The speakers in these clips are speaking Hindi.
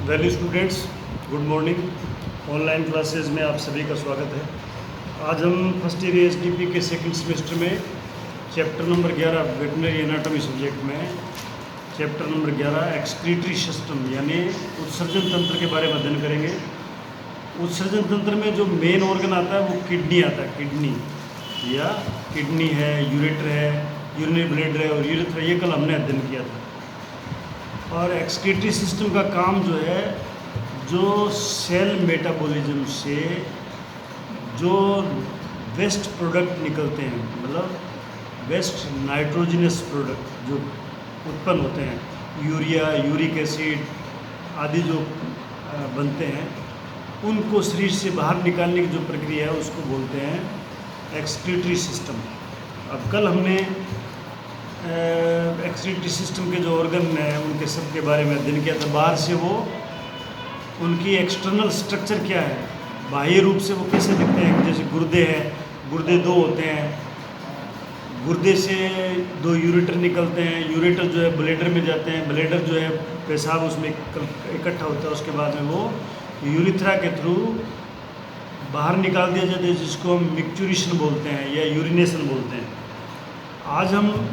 Value students, good morning. Online classes में आप सभी का स्वागत है। आज हम फर्स्ट ईयर एसडीपी के सेकंड सेमेस्टर में chapter number 11 veterinary anatomy subject में चैप्टर नंबर 11 एक्सक्रीटरी सिस्टम यानी उत्सर्जन तंत्र के बारे में अध्ययन करेंगे। उत्सर्जन तंत्र में जो मेन ऑर्गन आता है वो किडनी आता है। किडनी है, यूरेटर है, यूरिनरी ब्लैडर है और यूरेथ्रा, ये कल हमने अध्ययन किया था। और एक्सक्रीटरी सिस्टम का काम जो है, जो सेल मेटाबॉलिज्म से जो वेस्ट प्रोडक्ट निकलते हैं, मतलब वेस्ट नाइट्रोजनस प्रोडक्ट जो उत्पन्न होते हैं, यूरिया, यूरिक एसिड आदि जो बनते हैं, उनको शरीर से बाहर निकालने की जो प्रक्रिया है उसको बोलते हैं एक्सक्रीटरी सिस्टम। अब कल हमने एक्सक्रीटरी सिस्टम के जो ऑर्गन हैं उनके सब के बारे में अध्ययन किया था। बाहर से वो उनकी एक्सटर्नल स्ट्रक्चर क्या है, बाह्य रूप से वो कैसे दिखते हैं। जैसे गुर्दे हैं, गुर्दे दो होते हैं, गुर्दे से दो यूरेटर निकलते हैं, यूरेटर जो है ब्लैडर में जाते हैं, ब्लैडर जो है पेशाब उसमें इकट्ठा होता है, उसके बाद में वो यूरिथ्रा के थ्रू बाहर निकाल दिया जाता है, जिसको हम मिक्चुरेशन बोलते हैं या यूरिनेशन बोलते हैं। आज हम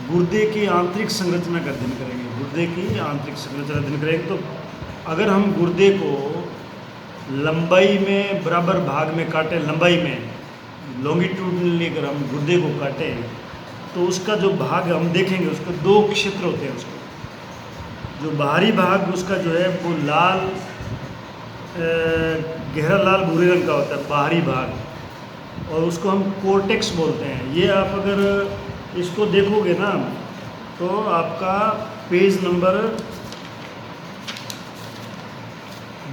गुर्दे की आंतरिक संरचना का अध्ययन करेंगे। गुर्दे की आंतरिक संरचना अध्ययन करेंगे तो अगर हम गुर्दे को लंबाई में बराबर भाग में काटें, लंबाई में लॉन्गिट्यूडनली अगर हम गुर्दे को काटें तो उसका जो भाग हम देखेंगे, उसके दो क्षेत्र होते हैं। उसके जो बाहरी भाग उसका जो है वो लाल, गहरा लाल भूरे रंग का होता है बाहरी भाग, और उसको हम कोर्टेक्स बोलते हैं। ये आप अगर इसको देखोगे ना तो आपका पेज नंबर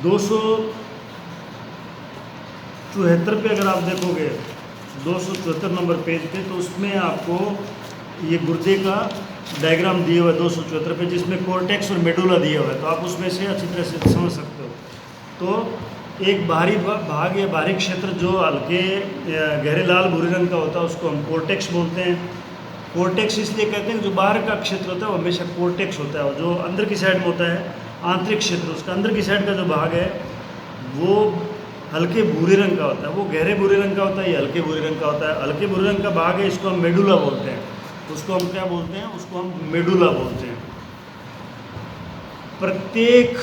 274 पे अगर आप देखोगे, 274 नंबर पेज पे, तो उसमें आपको ये गुर्दे का डायग्राम दिया हुआ है 274 पे, जिसमें कोर्टेक्स और मेडुला दिया हुआ है। तो आप उसमें से अच्छी तरह से समझ सकते हो। तो एक बाहरी भाग या बाहरी क्षेत्र जो हल्के गहरे लाल भूरे रंग का होता है उसको हम कोर्टेक्स बोलते हैं। कोर्टेक्स इसलिए कहते हैं जो बाहर का क्षेत्र होता है वो हमेशा कोर्टेक्स होता है, और जो अंदर की साइड में होता है आंतरिक क्षेत्र, उसका अंदर की साइड का जो भाग है वो हल्के भूरे रंग का होता है। वो गहरे भूरे रंग का होता है, ये हल्के भूरे रंग का होता है। हल्के भूरे रंग का भाग है, इसको हम मेडुला बोलते हैं। उसको हम क्या बोलते हैं? उसको हम मेडुला बोलते हैं। प्रत्येक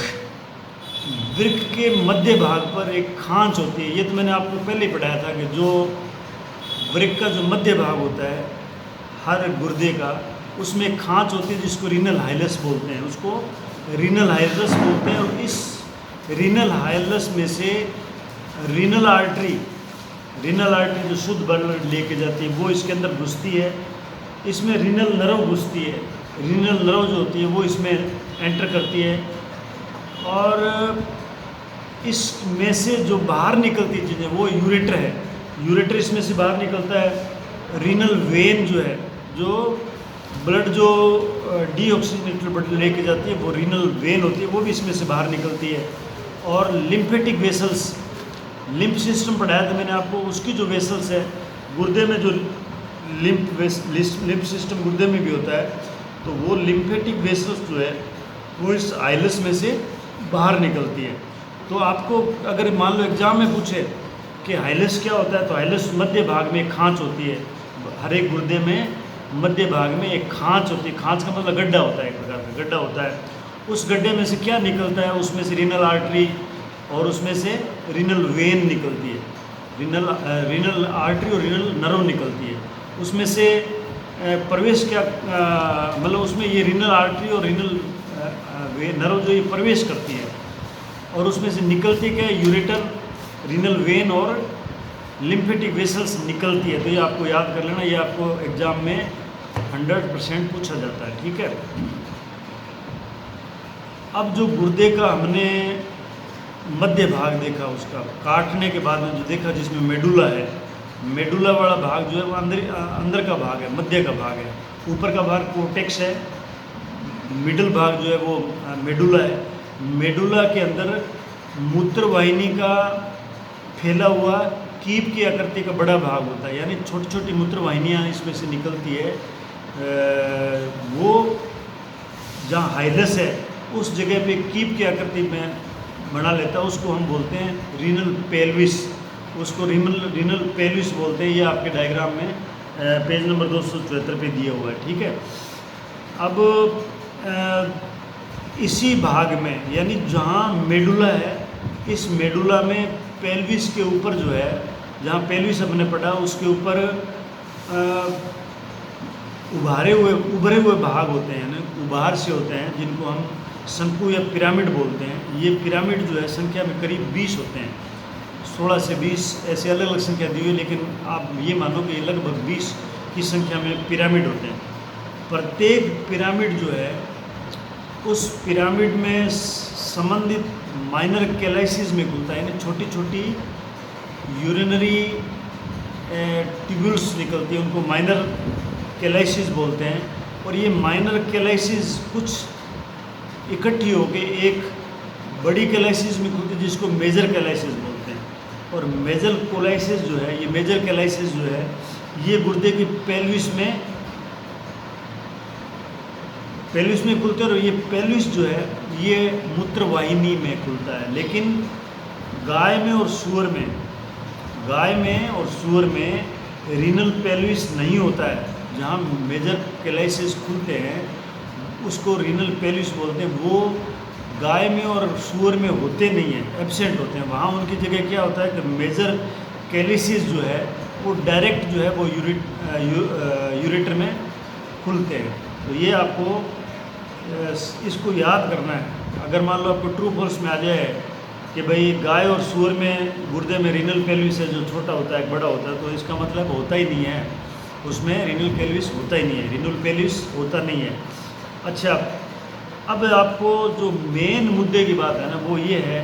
वृक्क के मध्य भाग पर एक खांच होती है। ये तो मैंने आपको पहले ही पढ़ाया था कि जो वृक्क का जो मध्य भाग होता है हर गुर्दे का, उसमें एक खांच होती है जिसको रीनल हाइलस बोलते हैं। उसको रीनल हाइलस बोलते हैं। और इस रीनल हाइलस में से रीनल आर्टरी जो शुद्ध ब्लड लेके जाती है वो इसके अंदर घुसती है। इसमें रीनल नर्व घुसती है। रीनल नर्व जो होती है वो इसमें एंटर करती है, और इसमें से जो बाहर निकलती चीज़ें वो यूरेटर है। यूरेटर इसमें से बाहर निकलता है। रीनल वेन जो है, जो ब्लड जो डीऑक्सीजनेटेड ब्लड लेके जाती है, वो रीनल वेन होती है, वो भी इसमें से बाहर निकलती है। और लिम्फेटिक वेसल्स, लिम्फ सिस्टम पढ़ाया था मैंने आपको, उसकी जो वेसल्स है गुर्दे में, जो लिम्फ सिस्टम गुर्दे में भी होता है, तो वो लिम्फेटिक वेसल्स जो है वो इस हाइलस में से बाहर निकलती है। तो आपको अगर मान लो एग्जाम में पूछे कि हाइलस क्या होता है, तो हाइलस मध्य भाग में एक खांच होती है। हर एक गुर्दे में मध्य भाग में एक खांच होती है। खांच का मतलब गड्ढा होता है, एक प्रकार का गड्ढा होता है। उस गड्ढे में से क्या निकलता है? उसमें से रीनल आर्टरी और उसमें से रीनल वेन निकलती है। रीनल आर्टरी और रीनल नर्व निकलती है। उसमें से प्रवेश क्या, मतलब उसमें ये रीनल आर्टरी और रीनल नर्व जो ये प्रवेश करती है, और उसमें से निकलती क्या है? यूरेटर, रीनल वेन और लिम्फेटिक वेसल्स निकलती है। तो ये आपको याद कर लेना, ये आपको एग्जाम में 100% पूछा जाता है। ठीक है। अब जो गुर्दे का हमने मध्य भाग देखा, उसका काटने के बाद में जो देखा जिसमें मेडुला है, मेडुला वाला भाग जो है वो अंदर का भाग है, मध्य का भाग है। ऊपर का भाग कोर्टेक्स है, मिडल भाग जो है वो मेडुला है। मेडुला के अंदर मूत्रवाहिनी का फैला हुआ कीप की आकृति का बड़ा भाग होता है, यानी छोटी छोटी मूत्रवाहिनियाँ इसमें से निकलती है। वो जहाँ हाइलस है उस जगह पे कीप की आकृति में बना लेता है, उसको हम बोलते हैं रीनल पेल्विस। उसको रीनल पेल्विस बोलते हैं। ये आपके डायग्राम में पेज नंबर 274 पे दिया हुआ है, ठीक है। अब इसी भाग में, यानी जहाँ मेडुला है, इस मेडुला में पेल्विस के ऊपर जो है, जहाँ पेल्विस हमने पढ़ा उसके ऊपर उभरे हुए भाग होते हैं ना, उभार से होते हैं, जिनको हम शंकु या पिरामिड बोलते हैं। ये पिरामिड जो है संख्या में करीब 20 होते हैं, 16 से 20 ऐसे अलग अलग संख्या दी हुई है, लेकिन आप ये मानो कि लगभग 20 की संख्या में पिरामिड होते हैं। प्रत्येक पिरामिड जो है, उस पिरामिड में संबंधित माइनर कैलाइसिस में खुलता है, यानी छोटी छोटी यूरिनरी ट्यूब्यूल्स निकलती है, उनको माइनर कैलाइसिस बोलते हैं। और ये माइनर कैलाइसिस कुछ इकट्ठी होकर एक बड़ी कैलाइसिस में खुलती है, जिसको मेजर कैलाइसिस बोलते हैं। और मेजर कोलाइसिस जो है, ये मेजर कैलाइसिस जो है, ये गुर्दे की पेल्विस में खुलते हैं। और ये पेल्विस जो है, ये मूत्रवाहिनी में खुलता है। लेकिन गाय में और सूअर में रीनल पेल्विस नहीं होता है। जहाँ मेजर कैलाइसिस खुलते हैं उसको रीनल पेल्विस बोलते हैं। वो गाय में और सूअर में होते नहीं हैं, एब्सेंट होते हैं। वहाँ उनकी जगह क्या होता है कि मेजर कैलाइसिस जो है वो डायरेक्ट जो है वो यूरेटर में खुलते हैं। तो ये आपको इसको याद करना है। अगर मान लो आपको ट्रू फॉल्स में आ जाए कि भाई गाय और सूअर में गुर्दे में रीनल पेल्विस है, जो छोटा होता है बड़ा होता है, तो इसका मतलब होता ही नहीं है, उसमें रीनल पेल्विस होता ही नहीं है, रीनल पेल्विस होता नहीं है। अच्छा, अब आपको जो मेन मुद्दे की बात है ना, वो ये है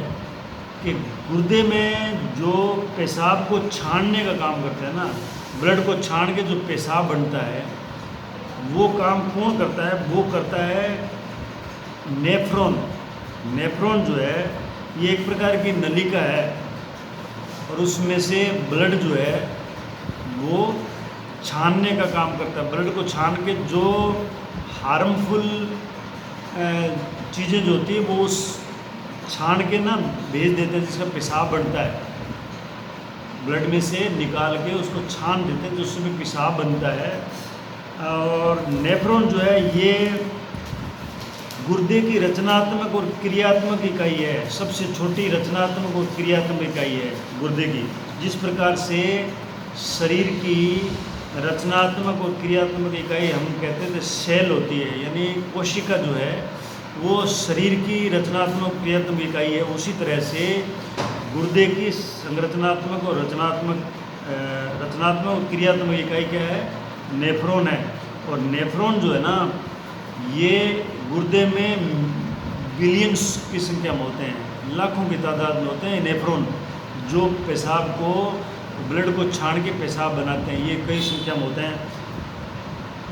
कि गुर्दे में जो पेशाब को छानने का काम करता है ना, ब्लड को छान के जो पेशाब बनता है, वो काम कौन करता है? वो करता है नेफ्रॉन। नेफ्रॉन जो है ये एक प्रकार की नलिका है, और उसमें से ब्लड जो है वो छानने का काम करता है। ब्लड को छान के जो हार्मफुल चीज़ें जो होती है वो उस छान के ना भेज देते हैं, जिसका पेशाब बनता है। ब्लड में से निकाल के उसको छान देते हैं, जिससे भी पेशाब बनता है। और नेफ्रॉन जो है ये गुर्दे की रचनात्मक और क्रियात्मक इकाई है। सबसे छोटी रचनात्मक और क्रियात्मक इकाई है गुर्दे की। जिस प्रकार से शरीर की रचनात्मक और क्रियात्मक इकाई हम कहते थे सेल होती है, यानी कोशिका जो है वो शरीर की रचनात्मक क्रियात्मक इकाई है, उसी तरह से गुर्दे की संरचनात्मक और रचनात्मक और क्रियात्मक इकाई क्या है? नेफ्रॉन है। और नेफ्रॉन जो है ना, ये गुर्दे में बिलियंस की संख्या में होते हैं, लाखों की तादाद में होते हैं नेफ्रॉन, जो पेशाब को, ब्लड को छान के पेशाब बनाते हैं। ये कई संख्या में होते हैं।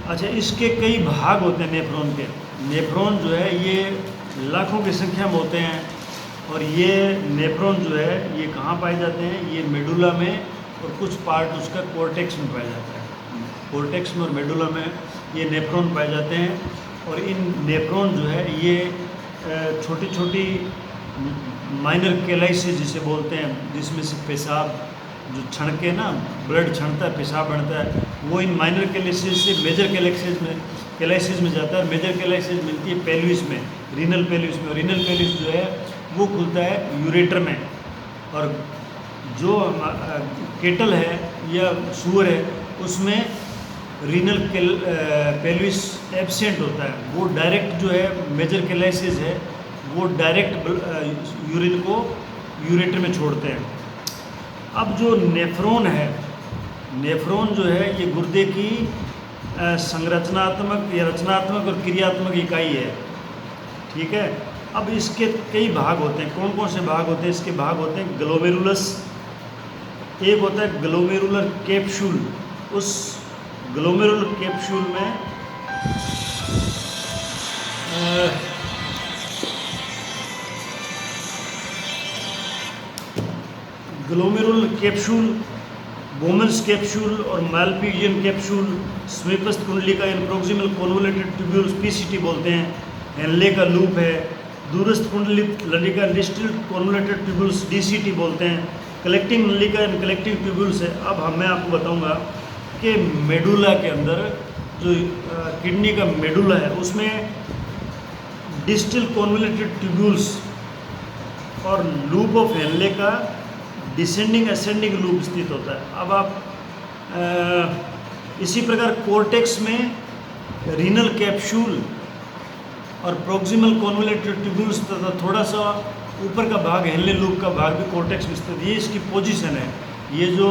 अच्छा, इसके कई भाग होते हैं नेफ्रॉन के। नेफ्रॉन जो है ये लाखों की संख्या में होते हैं। और ये नेफ्रॉन जो है ये कहाँ पाए जाते हैं? ये मेडुला में, और कुछ पार्ट उसका कोर्टेक्स में पाया जाता है। कोर्टेक्स में और मेडुला में ये नेफ्रॉन पाए जाते हैं। और इन नेफ्रॉन जो है ये छोटी छोटी माइनर कैलाइसिस जिसे बोलते हैं, जिसमें से पेशाब जो छणके ना, ब्लड छणता है, पेशाब बनता है, वो इन माइनर कैलाइसिस से मेजर कैलाइसिस में जाता है। मेजर कैलाइसिस मिलती है पेल्विस में, रीनल पेल्विस में। और रीनल पेल्विस जो है वो खुलता है यूरेटर में। और जो केटल है या सूअर है उसमें रीनल पेल्विस एब्सेंट होता है। वो डायरेक्ट जो है मेजर कैलाइसिस है, वो डायरेक्ट यूरिन को यूरेटर में छोड़ते हैं। अब जो नेफ्रॉन है, नेफ्रॉन जो है ये गुर्दे की संरचनात्मक या रचनात्मक और क्रियात्मक इकाई है, ठीक है। अब इसके कई भाग होते हैं। कौन कौन से भाग होते हैं? इसके भाग होते हैं ग्लोमेरुलस, एक होता है ग्लोमेरुलर कैप्सूल। उस ग्लोमेरुलर कैप्सूल में ग्लोमेरुलर कैप्सूल, बोमेंस कैप्सूल और मालपीजियन कैप्सूल, स्मीपस्थ कुंडलिका इन प्रोक्सिमल कॉन्वोल्यूटेड ट्यूब्यूल्स, पीसीटी बोलते हैं, हेनले का लूप है, दूरस्थ कुंडलित नलिका डिस्टल कॉन्वोलेटेड ट्यूबुल्स DCT बोलते हैं। कलेक्टिंग नलिका एंड कलेक्टिंग ट्यूबुल्स है। अब मैं आपको बताऊंगा कि मेडुला के अंदर जो किडनी का मेडुला है उसमें डिस्टल कॉन्वोलेटेड ट्यूबुल्स और लूप ऑफ हेनले का डिसेंडिंग असेंडिंग लूप स्थित होता है। अब आप इसी प्रकार कोर्टेक्स में रीनल कैप्सूल और प्रोक्सिमल कॉन्वोलेटेड ट्यूबुल्स तथा थोड़ा सा ऊपर का भाग हेनले लूप का भाग भी कोर्टेक्स में स्थित। ये इसकी पोजीशन है। ये जो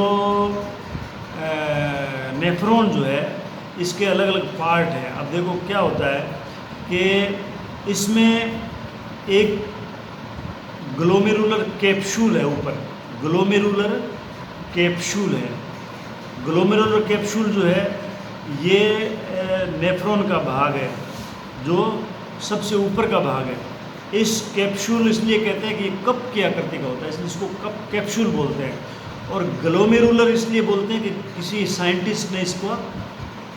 नेफ्रॉन जो है इसके अलग अलग पार्ट हैं। अब देखो क्या होता है कि इसमें एक ग्लोमेरुलर कैप्सूल है, ऊपर ग्लोमेरुलर कैप्सूल है। ग्लोमेरुलर कैप्सूल जो है ये नेफ्रॉन का भाग है, जो सबसे ऊपर का भाग है। इस कैप्सूल इसलिए कहते हैं कि ये कप की आकृति का होता है, इसलिए इसको कप कैप्सूल बोलते हैं। और ग्लोमेरुलर इसलिए बोलते हैं कि किसी साइंटिस्ट ने इसको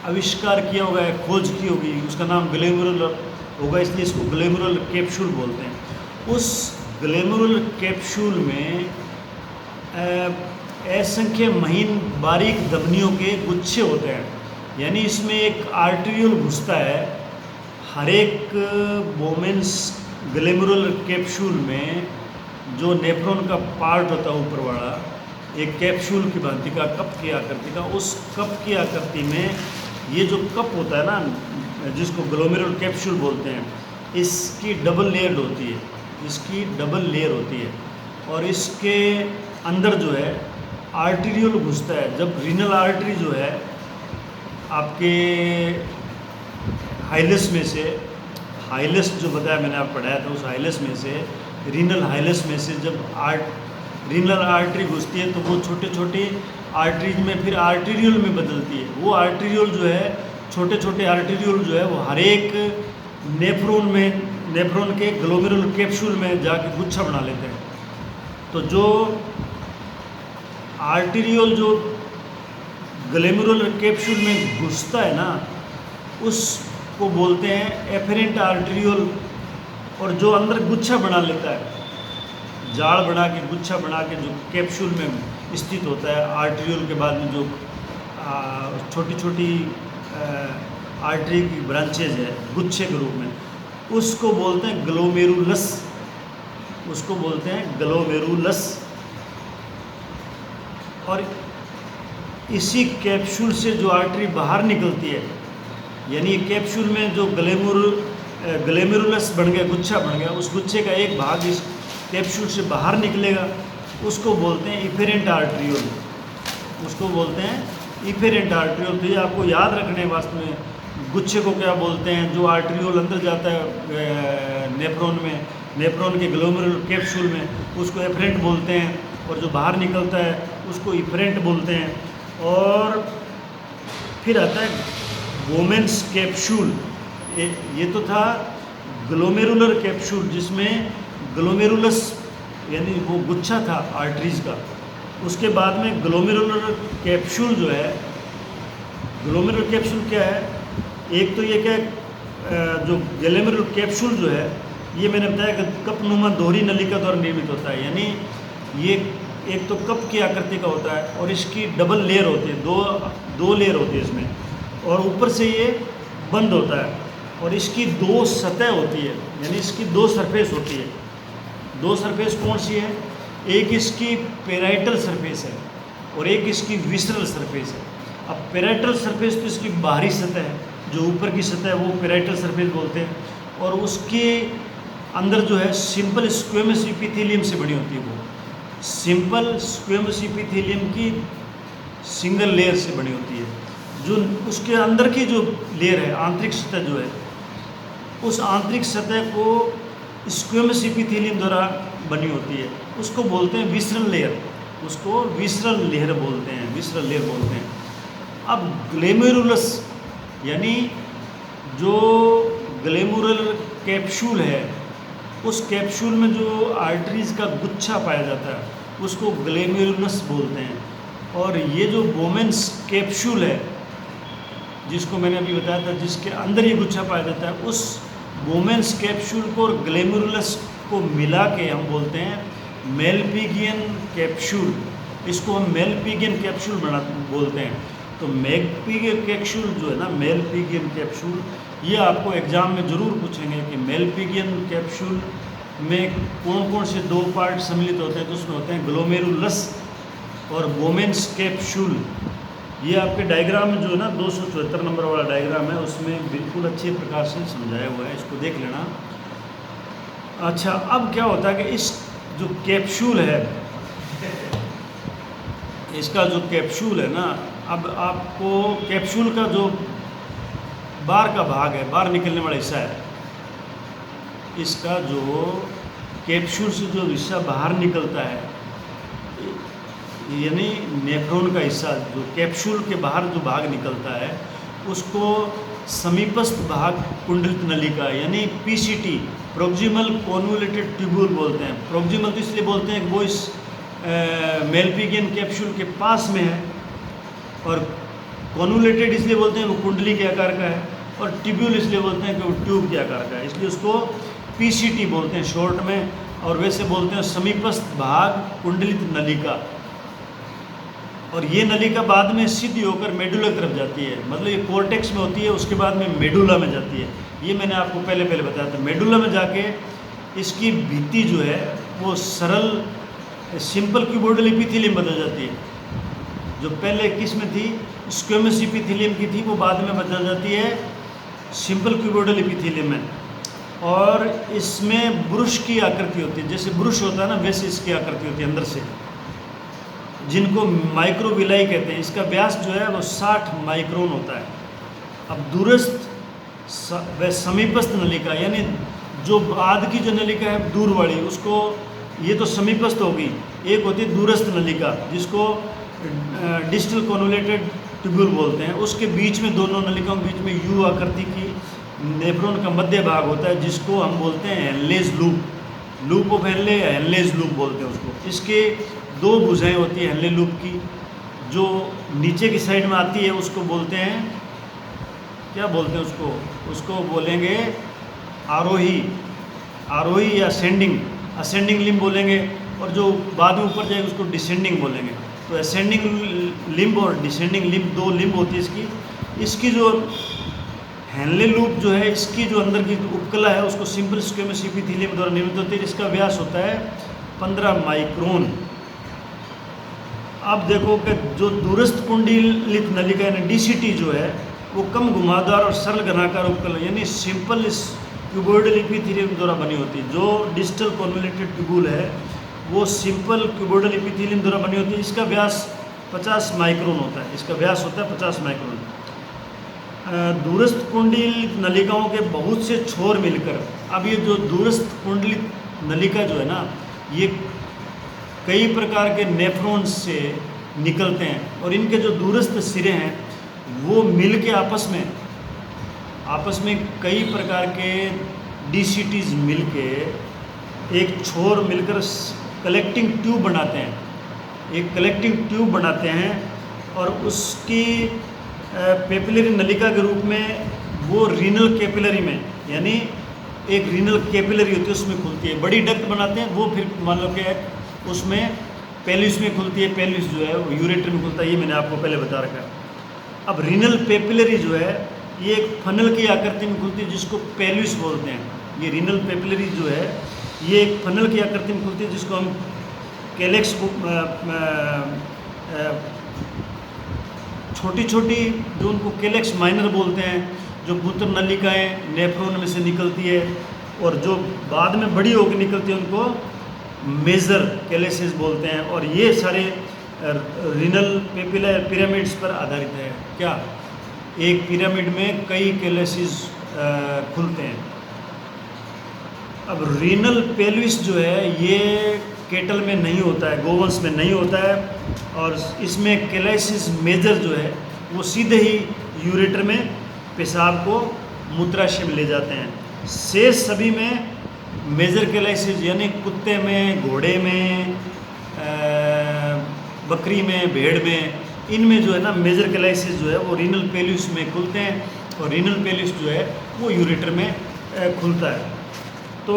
आविष्कार किया होगा, खोज की होगी, उसका नाम ग्लोमेरुलर होगा, इसलिए इसको ग्लोमेरुलर कैप्सूल बोलते हैं। उस ग्लोमेरुलर कैप्सूल में असंख्य महीन बारीक धमनियों के गुच्छे होते हैं, यानी इसमें एक आर्टेरियल घुसता है। हर एक बोमेंस ग्लोमेरुलर कैप्सूल में जो नेफ्रॉन का पार्ट होता है ऊपर वाला, एक कैप्सूल की भांति का कप की आकृति का, उस कप की आकृति में ये जो कप होता है ना, जिसको ग्लोमेरुलर कैप्सूल बोलते हैं, इसकी डबल लेयर होती है, इसकी डबल लेयर होती है। और इसके अंदर जो है आर्टेरियल घुसता है। जब रीनल आर्टरी जो है आपके हाइलस में से, हाइलस जो बताया मैंने आप पढ़ाया था, उस हाइलस में से, रीनल हाइलस में से जब रीनल आर्टरी घुसती है तो वो छोटे छोटे आर्टरीज में फिर आर्टेरियल में बदलती है। वो आर्टेरियल जो है, छोटे छोटे आर्टेरियल जो है, वो हर एक नेफ्रॉन में, नेफ्रॉन के ग्लोमेरुलर कैप्सूल में जाके गुच्छा बना लेते हैं। तो जो आर्टेरियल जो ग्लोमेरुलर कैप्सूल में घुसता है ना, उसको बोलते हैं एफेरेंट आर्टेरियल। और जो अंदर गुच्छा बना लेता है, जाड़ बना के, गुच्छा बना के जो कैप्सूल में स्थित होता है, आर्टेरियल के बाद में जो छोटी छोटी आर्टरी की ब्रांचेज है गुच्छे के रूप में, उसको बोलते हैं ग्लोमेरुलस, उसको बोलते हैं ग्लोमेरुलस। और इसी कैप्सूल से जो आर्टरी बाहर निकलती है, यानी कैप्सूल में जो ग्लोमेरुलस बन गया, गुच्छा बन गया, उस गुच्छे का एक भाग इस कैप्सूल से बाहर निकलेगा, उसको बोलते हैं इफेरेंट आर्टेरियल, उसको बोलते हैं इफेरेंट आर्टेरियल। तो ये आपको याद रखने वास्ते में, गुच्छे को क्या बोलते हैं, जो आर्टेरियल अंदर जाता है नेफ्रॉन में, नेफ्रॉन के ग्लोमेरुलर कैप्सूल में, उसको एफरेंट बोलते हैं। और जो बाहर निकलता है उसको इफरेंट बोलते हैं। और फिर आता है बोमेंस कैप्सूल। ये तो था ग्लोमेरुलर कैप्सूल, जिसमें ग्लोमेरुलस यानी वो गुच्छा था आर्टरीज का। उसके बाद में ग्लोमेरुलर कैप्सूल जो है, ग्लोमेरुलर कैप्सूल क्या है, एक तो ये क्या, जो ग्लोमेरुलर कैप्सूल जो है, ये मैंने बताया कि कपनुमा दोहरी नलिका द्वारा निर्मित होता है। यानी ये एक तो कप की आकृति का होता है और इसकी डबल लेयर होती है, दो लेयर होती है इसमें, और ऊपर से ये बंद होता है। और इसकी दो सतह होती है, यानी इसकी दो सरफेस होती है। दो सरफेस कौन सी है, एक इसकी पेराइटल सरफेस है और एक इसकी विसरल सरफेस है। अब पेराइटल सरफेस तो इसकी बाहरी सतह है, जो ऊपर की सतह है वो पेराइटल सरफेस बोलते हैं। और उसके अंदर जो है सिंपल स्क्वेमस एपिथेलियम से बनी होती है। वो सिंपल स्क्वेमस एपिथेलियम की सिंगल लेयर से बनी होती है। जो उसके अंदर की जो लेयर है, आंतरिक सतह जो है, उस आंतरिक सतह को स्क्वेमस एपिथेलियम द्वारा बनी होती है, उसको बोलते हैं विसरल लेयर, उसको विसरल लेयर बोलते हैं, विसरल लेयर बोलते हैं। अब ग्लोमेरुलस यानी जो ग्लोमेरुलर कैप्सूल है, उस कैप्सूल में जो आर्टरीज का गुच्छा पाया जाता है उसको ग्लोमेरुलस बोलते हैं। और ये जो बोमेंस कैप्सूल है, जिसको मैंने अभी बताया था, जिसके अंदर ये गुच्छा पाया जाता है, उस वोमेन्स कैप्सूल को और ग्लैमरुलस को मिला के हम बोलते हैं मेलपिगियन कैप्सूल। इसको हम मेलपिगियन कैप्सूल बोलते हैं। तो मेलपिगियन कैप्सूल जो है ना, मेलपिगियन कैप्सूल, ये आपको एग्ज़ाम में ज़रूर पूछेंगे कि मेलपिगियन कैप्सूल में कौन कौन से दो पार्ट सम्मिलित होते हैं। तो उसमें होते हैं ग्लोमेरुलस और वोमेन्स कैप्सूल। ये आपके डायग्राम में जो है ना 274 नंबर वाला डायग्राम है, उसमें बिल्कुल अच्छे प्रकार से समझाया हुआ है, इसको देख लेना। अच्छा, अब क्या होता है कि इस जो कैप्सूल है, इसका जो कैप्सूल है ना, अब आपको कैप्सूल का जो बाहर का भाग है, बाहर निकलने वाला हिस्सा है, इसका जो कैप्सूल से जो हिस्सा बाहर निकलता है, यानी नेफ्रॉन का हिस्सा, जो कैप्सूल के बाहर जो भाग निकलता है, उसको समीपस्थ भाग कुंडलित नलिका यानी पीसीटी, प्रोक्सिमल कॉन्वोल्यूटेड ट्यूब्यूल बोलते हैं। प्रोक्सिमल तो इसलिए बोलते हैं कि वो इस मेलपिगियन कैप्सूल के पास में है, और कॉन्वोल्यूटेड इसलिए बोलते हैं वो कुंडली के आकार का है, और ट्यूब्यूल इसलिए बोलते हैं कि वो ट्यूब के आकार का है, इसलिए उसको पीसीटी बोलते हैं शॉर्ट में। और वैसे बोलते हैं समीपस्थ भाग कुंडलित नलिका। और ये नलिका बाद में सीधी होकर मेडुला की तरफ जाती है, मतलब ये कोर्टेक्स में होती है, उसके बाद में मेडुला में जाती है। ये मैंने आपको पहले बताया था। मेडुला में जाके इसकी भित्ति जो है वो सरल सिंपल क्यूबोइडल एपिथेलियम बदल जाती है। जो पहले किस में थी, स्क्वेमस एपिथेलियम की थी, वो बाद में बदल जाती है सिंपल क्यूबोइडल एपिथेलियम में। और इसमें ब्रुश की आकृति होती है, जैसे ब्रुश होता है ना, वैसे इसकी आकृति होती है अंदर से, जिनको माइक्रोविलाई कहते हैं। इसका व्यास जो है वो 60 माइक्रोन होता है। अब दूरस्थ व समीपस्थ नलिका, यानी जो बाद की जो नलिका है दूर वाली, उसको, ये तो समीपस्थ होगी, एक होती है दूरस्थ नलिका जिसको डिस्टल कॉन्वोल्यूटेड ट्यूब्यूल बोलते हैं। उसके बीच में, दोनों नलिकाओं के बीच में यू आकृति की नेफ्रॉन का मध्य भाग होता है, जिसको हम बोलते हैं Henle's loop, loop of Henle या हेनलेज लूप बोलते हैं उसको। इसके दो भुजाएं होती हैं हेनले लूप की, जो नीचे की साइड में आती है उसको बोलते हैं, क्या बोलते हैं उसको, उसको बोलेंगे आरोही या असेंडिंग लिम्ब बोलेंगे, और जो बाद में ऊपर जाएगी उसको डिसेंडिंग बोलेंगे। तो असेंडिंग लिम्ब और डिसेंडिंग लिम्ब, दो लिम्ब होती है इसकी। इसकी जो हेनले लूप जो है, इसकी जो अंदर की उपकला है, उसको सिंपल स्क्वेमस एपिथेलियम द्वारा निर्मित होती है। इसका व्यास होता है 15 माइक्रोन। अब देखो कि जो दूरस्थ कुंडलित नलिका यानी डीसीटी जो है, वो कम घुमावदार और सरल घनाकार उपकला यानी सिंपल क्यूबोइडल एपिथेलियम द्वारा बनी होती है। जो डिस्टल कॉन्वोल्यूटेड ट्यूब्यूल है वो सिंपल क्यूबोइडल एपिथेलियम द्वारा बनी होती है। इसका व्यास 50 माइक्रोन होता है, इसका व्यास होता है 50 माइक्रोन। दूरस्थ कुंडलित नलिकाओं के बहुत से छोर मिलकर, अब ये जो दूरस्थ कुंडलित नलिका जो है ना, ये कई प्रकार के नेफ्रॉन्स से निकलते हैं, और इनके जो दूरस्थ सिरे हैं वो मिल के आपस में कई प्रकार के डीसीटीज मिल के एक छोर मिलकर कलेक्टिंग ट्यूब बनाते हैं, एक कलेक्टिंग ट्यूब बनाते हैं, और उसकी पेपिलरी नलिका के रूप में वो रीनल कैपिलरी में, यानी एक रीनल कैपिलरी होती है उसमें खुलती है, बड़ी डक्ट बनाते हैं। वो फिर मान लो कि उसमें पेल्विस में खुलती है, पेल्विस जो है वो यूरेटर में खुलता है, ये मैंने आपको पहले बता रखा है। अब रीनल पेपिलरी जो है ये एक फनल की आकृति में खुलती है, जिसको पेल्विस बोलते हैं। ये रीनल पेपिलरी जो है ये एक फनल की आकृति में खुलती है, जिसको हम कैलेक्स, छोटी छोटी जो उनको कैलेक्स माइनर बोलते हैं, जो मूत्र नलिकाएँ नेफ्रॉन में से निकलती है, और जो बाद में बड़ी होकर निकलती है उनको मेजर कैलेसिस बोलते हैं। और ये सारे रीनल पिरामिड्स पर आधारित है। क्या, एक पिरामिड में कई कैलेसिस खुलते हैं। अब रीनल पेल्विस जो है ये केटल में नहीं होता है, गोवंश में नहीं होता है, और इसमें कैलेसिस मेजर जो है वो सीधे ही यूरेटर में पेशाब को मूत्राशय में ले जाते हैं। शेष सभी में मेजर कैलेसिस, यानी कुत्ते में, घोड़े में, बकरी में, भेड़ में, इनमें जो है ना मेजर कैलेसिस जो है वो रीनल पेल्विस में खुलते हैं, और रीनल पेल्विस जो है वो यूरेटर में खुलता है। तो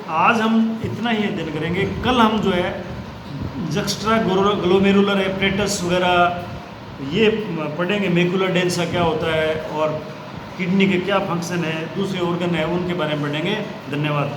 आज हम इतना ही अध्ययन करेंगे। कल हम जो है जक्स्ट्रा ग्लोमेरुलर एपरेटस वगैरह ये पढ़ेंगे, मैकुलर डेंसा क्या होता है और किडनी के क्या फंक्शन है, दूसरे ऑर्गन है, उनके बारे में पढ़ेंगे। धन्यवाद।